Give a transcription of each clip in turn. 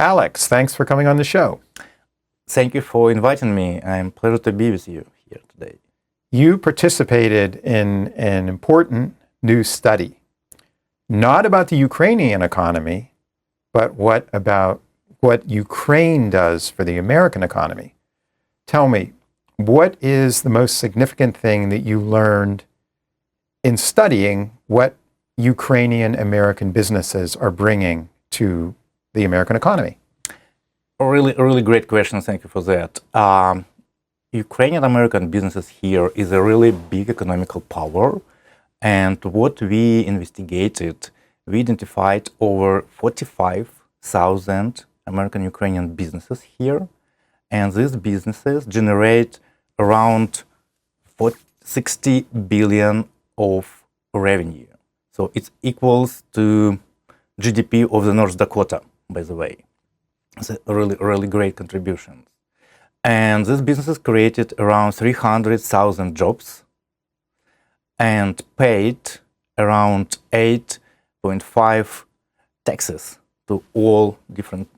Alex, thanks for coming on the show. Thank you for inviting me. I'm pleased to be with you here today. You participated in an important new study, not about the Ukrainian economy, but about what Ukraine does for the American economy. Tell me, what is the most significant thing that you learned in studying what Ukrainian-American businesses are bringing to the American economy? Really great question. Thank you for that. Ukrainian-American businesses here is a really big economical power. And what we investigated, we identified over 45,000 American-Ukrainian businesses here. And these businesses generate around 60 billion of revenue. So it equals to GDP of the North Dakota, by the way. It's a really great contributions. And these businesses created around 300,000 jobs and paid around 8.5 taxes to all different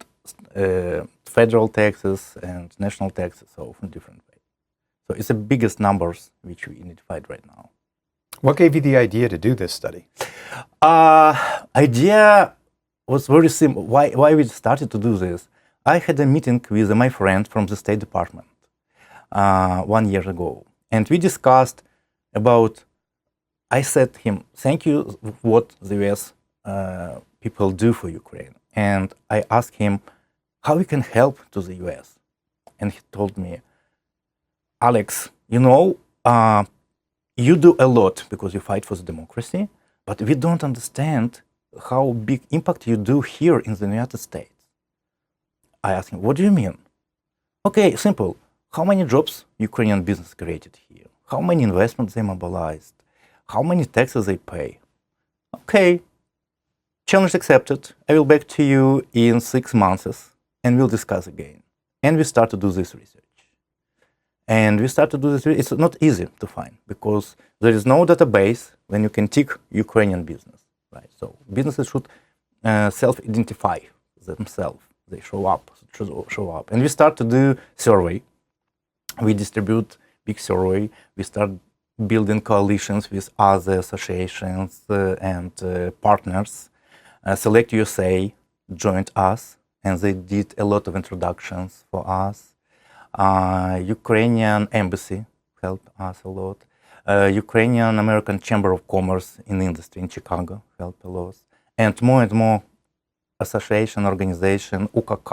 federal taxes and national taxes, so in different ways. So it's the biggest numbers which we identified right now. What gave you the idea to do this study? Idea was very simple. Why we started to do this? I had a meeting with my friend from the State Department 1 year ago, and we discussed about. I said to him, "Thank you what the U.S. People do for Ukraine," and I asked him how we can help to the U.S. And he told me, "Alex, you know, you do a lot because you fight for the democracy, but we don't understand how big impact you do here in the United States." I asked him, "What do you mean?" "Okay, simple. How many jobs Ukrainian business created here? How many investments they mobilized? How many taxes they pay?" "Okay, challenge accepted. I will back to you in 6 months and we'll discuss again." And we start to do this research. And we start to do this. It's not easy to find because there is no database when you can tick Ukrainian business, right? So businesses should self-identify themselves. They show up. And we start to do survey. We distribute big survey. We start building coalitions with other associations and partners. Select USA joined us, and they did a lot of introductions for us. Ukrainian embassy helped us a lot. Ukrainian-American Chamber of Commerce in industry in Chicago helped a lot. And more association, organization, UKK,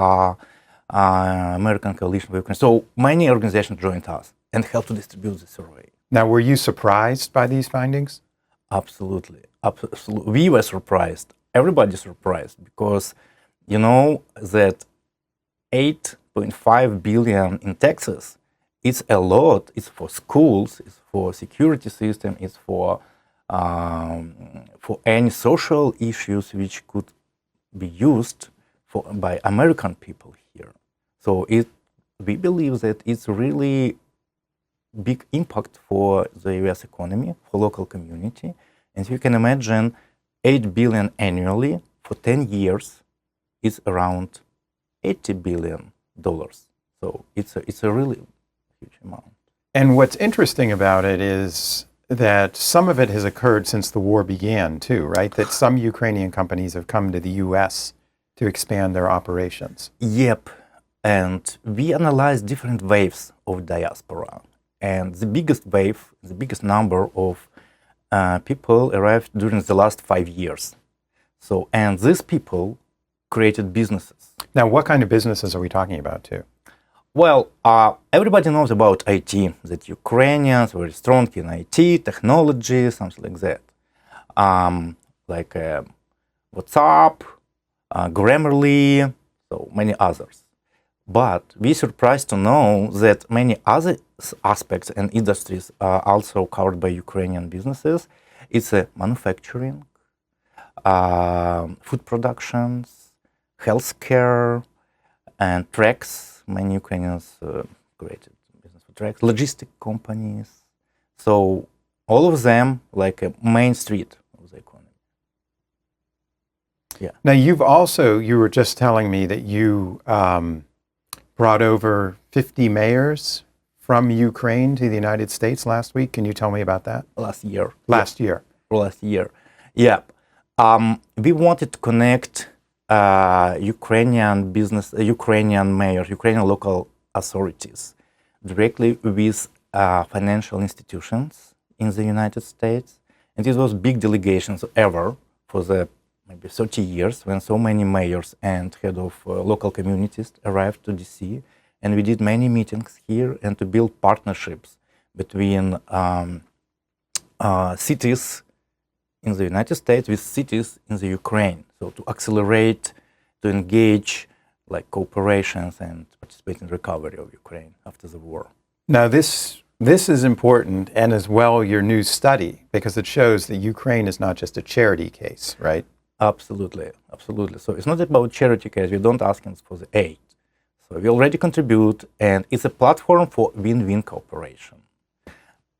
American Coalition for Ukraine. So many organizations joined us and helped to distribute the survey. Now, were you surprised by these findings? Absolutely. We were surprised. Everybody's surprised because you know that 8.5 billion in taxes, it's a lot. It's for schools, it's for security system, it's for any social issues which could be used by American people here. So we believe that it's really big impact for the US economy, for local community. And you can imagine 8 billion annually for 10 years is around $80 billion. So it's a really huge amount. And what's interesting about it is that some of it has occurred since the war began too, right? That some Ukrainian companies have come to the US to expand their operations. Yep. And we analyzed different waves of diaspora. And the biggest wave, the biggest number of people arrived during the last 5 years. So, and these people created businesses. Now, what kind of businesses are we talking about too? Well, everybody knows about IT, that Ukrainians were strong in IT, technology, something like that. Like WhatsApp, Grammarly, so many others. But we're surprised to know that many other aspects and industries are also covered by Ukrainian businesses. It's manufacturing, food productions, healthcare, and tracks. Many Ukrainians created business for tracks, logistic companies. So all of them like a main street of the economy. Yeah. Now, you were just telling me that you brought over 50 mayors from Ukraine to the United States last week. Can you tell me about that? Last year. Last year. Last year. Yeah. We wanted to connect Ukrainian business, Ukrainian mayors, Ukrainian local authorities directly with financial institutions in the United States. And it was big delegations ever for the maybe 30 years when so many mayors and head of local communities arrived to DC. And we did many meetings here and to build partnerships between cities in the United States with cities in the Ukraine. So to accelerate, to engage like cooperations and participate in recovery of Ukraine after the war. Now, this is important, and as well your new study, because it shows that Ukraine is not just a charity case, right? Absolutely, absolutely. So it's not about charity case. We don't ask for the aid. So we already contribute, and it's a platform for win-win cooperation.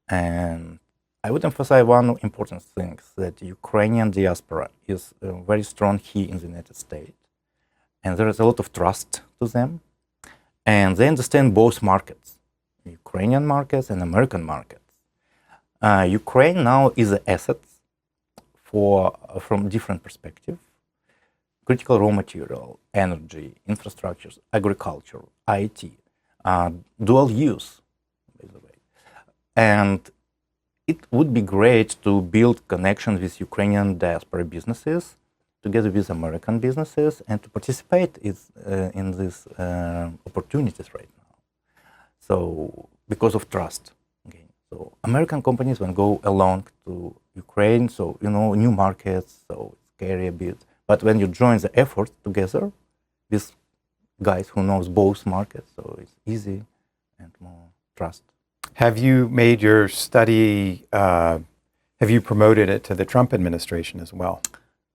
And I would emphasize one important thing, that the Ukrainian diaspora is very strong here in the United States. And there is a lot of trust to them. And they understand both markets, Ukrainian markets and American markets. Ukraine now is an asset from different perspectives. Critical raw material, energy, infrastructures, agriculture, IT, dual use, by the way. And it would be great to build connections with Ukrainian diaspora businesses together with American businesses and to participate in these opportunities right now. So, because of trust. Okay. So, American companies will go along to Ukraine, so, new markets, so it's scary a bit. But when you join the effort together with guys who knows both markets, so it's easy and more trust. Have you made your study, have you promoted it to the Trump administration as well?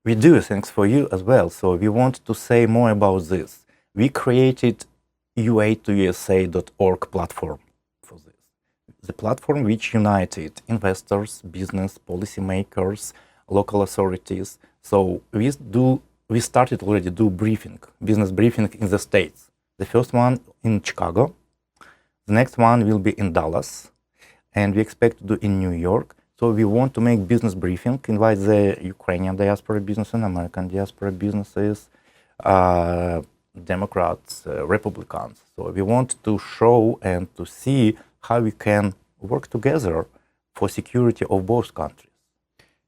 We do, thanks for you as well. So we want to say more about this. We created ua2usa.org platform for this. The platform which united investors, business, policymakers, local authorities. So we started already do business briefing in the States. The first one in Chicago. The next one will be in Dallas. And we expect to do in New York. So we want to make business briefing, invite the Ukrainian diaspora business and American diaspora businesses, Democrats, Republicans. So we want to show and to see how we can work together for security of both countries.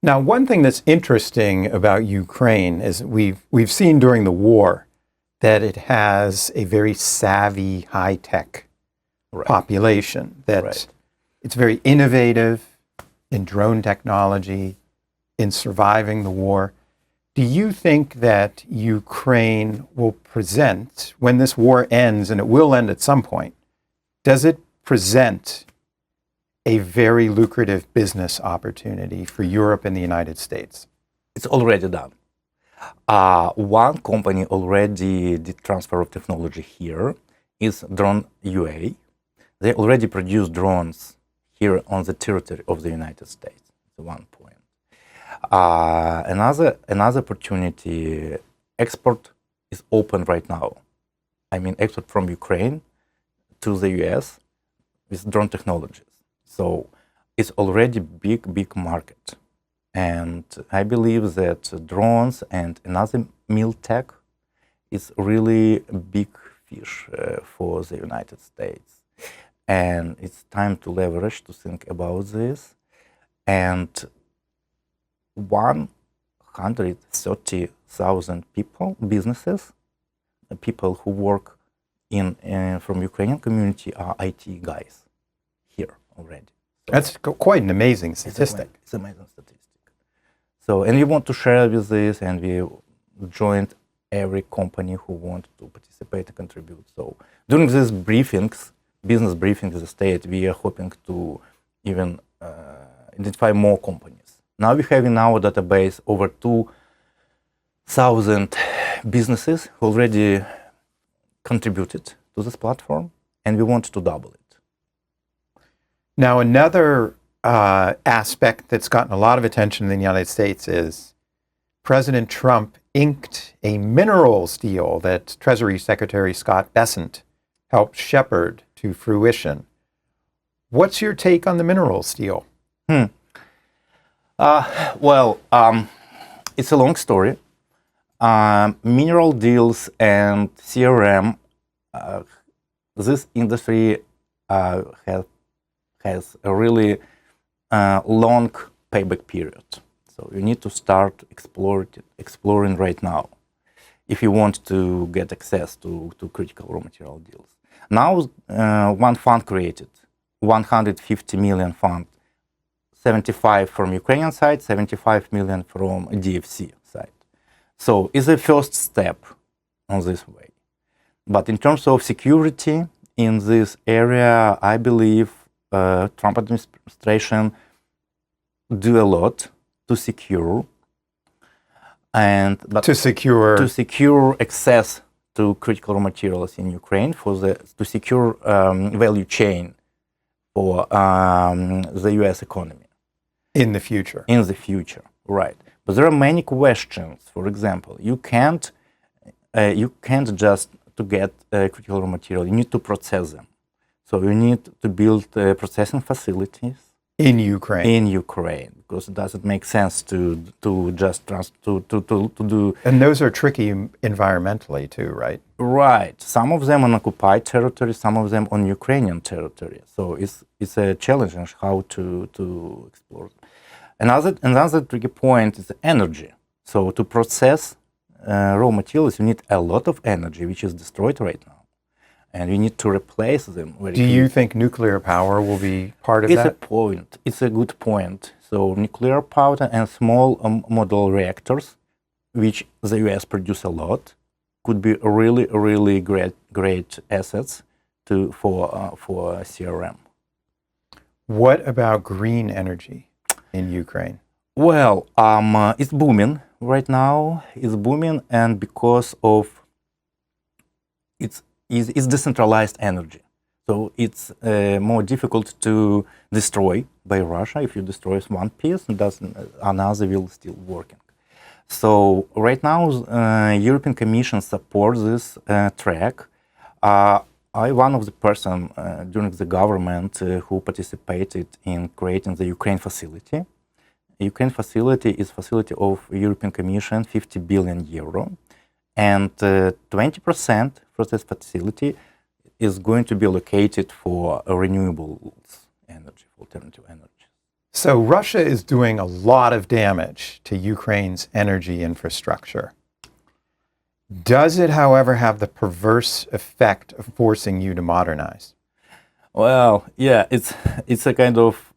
Now, one thing that's interesting about Ukraine is we've seen during the war that it has a very savvy, high-tech population, that it's very innovative in drone technology, in surviving the war. Do you think that Ukraine will present, when this war ends, and it will end at some point, does it present a very lucrative business opportunity for Europe and the United States? It's already done. One company already did transfer of technology here, is Drone UA. They already produce drones here on the territory of the United States. That's one point. Another opportunity, export is open right now. I mean, export from Ukraine to the US with drone technologies. So it's already big market. And I believe that drones and another mil tech is really a big fish for the United States. And it's time to leverage, to think about this. And 130,000 people, businesses, people who work from Ukrainian community are IT guys here already. So that's quite an amazing statistic. It's an amazing statistic. So, and we want to share with this, and we joined every company who wants to participate and contribute. So during these briefings, business briefings in the state, we are hoping to even identify more companies. Now we have in our database over 2,000 businesses who already contributed to this platform, and we want to double it. Now, another aspect that's gotten a lot of attention in the United States is President Trump inked a minerals deal that Treasury Secretary Scott Bessent helped shepherd to fruition. What's your take on the minerals deal? It's a long story. Mineral deals and CRM, this industry has a really long payback period. So you need to start exploring right now if you want to get access to critical raw material deals. Now, one fund created, 150 million fund, 75 from Ukrainian side, 75 million from DFC side. So it's a first step on this way. But in terms of security in this area, I believe Trump administration do a lot to secure to secure access to critical raw materials in Ukraine to secure value chain for the U.S. economy in the future. In the future, right? But there are many questions. For example, you can't just to get critical raw material. You need to process them. So you need to build processing facilities in Ukraine. In Ukraine, because it doesn't make sense to just to do. And those are tricky environmentally too, right? Right. Some of them on occupied territory, some of them on Ukrainian territory. So it's a challenge how to explore. Another tricky point is energy. So to process raw materials, you need a lot of energy, which is destroyed right now. And you need to replace them. Do you think nuclear power will be part of that? It's a point. It's a good point. So nuclear power and small model reactors, which the US produce a lot, could be really great assets for CRM. What about green energy in Ukraine? Well, it's booming right now. It's booming, and because of it's decentralized energy. So it's more difficult to destroy by Russia. If you destroy one piece, another will still working. So right now, European Commission supports this track. One of the person during the government who participated in creating the Ukraine facility. Ukraine facility is facility of European Commission, 50 billion euro. And 20% for this facility is going to be allocated for renewables energy, alternative energy. So Russia is doing a lot of damage to Ukraine's energy infrastructure. Does it, however, have the perverse effect of forcing you to modernize? Well, yeah, it's a kind of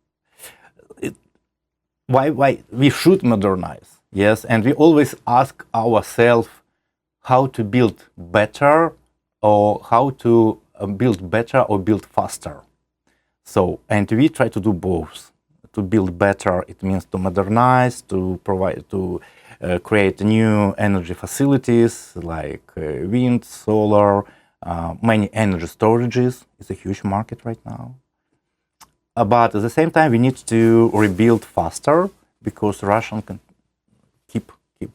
why we should modernize, yes, and we always ask ourselves how to build better, or how to build better or build faster. So, and we try to do both. To build better, it means to modernize, to provide, to create new energy facilities like wind, solar, many energy storages. It's a huge market right now. But at the same time, we need to rebuild faster because Russian can keep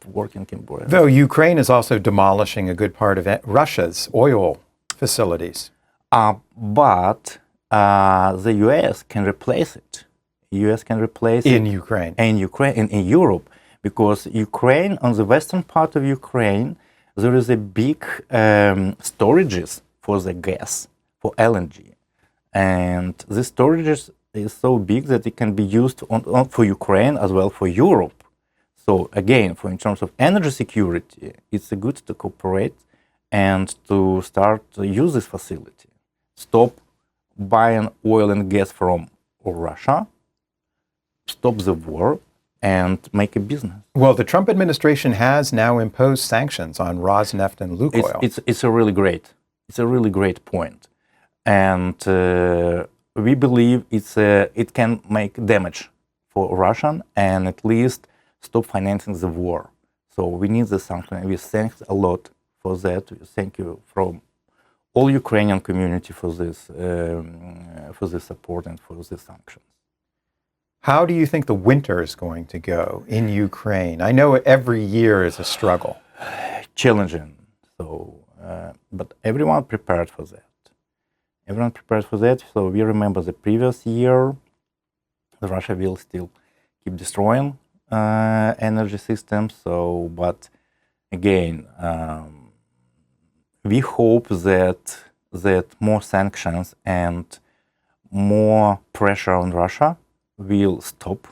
working. Though Ukraine is also demolishing a good part of Russia's oil facilities. But the U.S. can replace it. U.S. can replace in Ukraine. In Ukraine, in Europe, because Ukraine, on the western part of Ukraine, there is a big storages for the gas, for LNG. And this storages is so big that it can be used for Ukraine as well for Europe. So again, in terms of energy security, it's good to cooperate and to start to use this facility. Stop buying oil and gas from Russia, stop the war, and make a business. Well, the Trump administration has now imposed sanctions on Rosneft and Lukoil. It's a really great point. And we believe it can make damage for Russia and at least stop financing the war. So we need the sanction. We thank a lot for that. Thank you from all Ukrainian community for this support and for the sanctions. How do you think the winter is going to go in Ukraine? I know every year is a struggle. Challenging. So, but everyone prepared for that. Everyone prepared for that. So we remember the previous year, Russia will still keep destroying energy systems. So, but again, we hope that more sanctions and more pressure on Russia will stop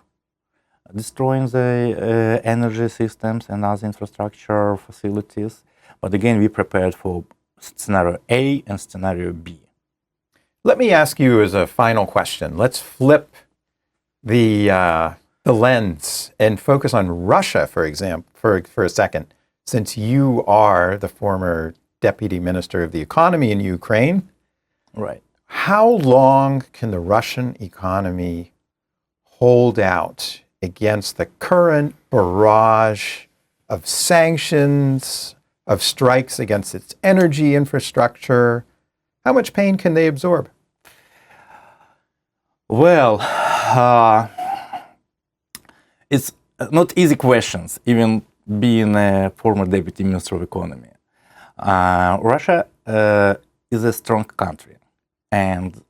destroying the energy systems and other infrastructure facilities. But again, we prepared for scenario A and scenario B. Let me ask you as a final question. Let's flip the lens and focus on Russia, for example, for a second. Since you are the former Deputy Minister of the Economy in Ukraine, Right. how long can the Russian economy hold out against the current barrage of sanctions, of strikes against its energy infrastructure? How much pain can they absorb? Well, it's not easy questions, even being a former Deputy Minister of Economy. Russia is a strong country, and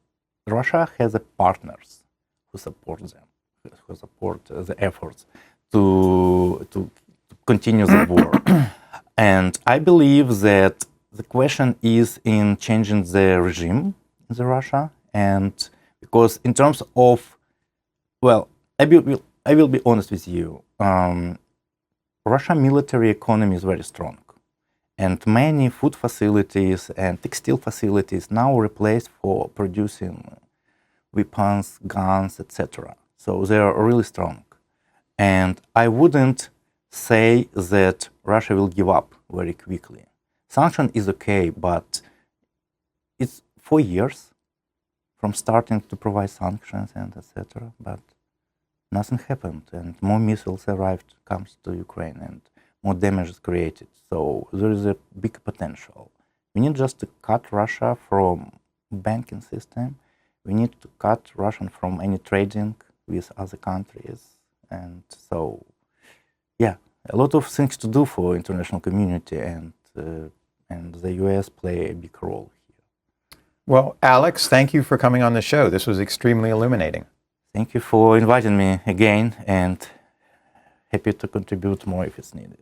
Russia has partners who support them, who support the efforts to continue the war. And I believe that the question is in changing the regime in the Russia, and because in terms of, well, I will be honest with you, Russian military economy is very strong. And many food facilities and textile facilities now replaced for producing weapons, guns, etc. So they are really strong. And I wouldn't say that Russia will give up very quickly. Sanction is okay, but it's 4 years from starting to provide sanctions and etc. But nothing happened, and more missiles comes to Ukraine, and more damage is created. So there is a big potential. We need just to cut Russia from banking system. We need to cut Russia from any trading with other countries. And so, yeah, a lot of things to do for international community, and the US play a big role here. Well, Alex, thank you for coming on the show. This was extremely illuminating. Thank you for inviting me again, and happy to contribute more if it's needed.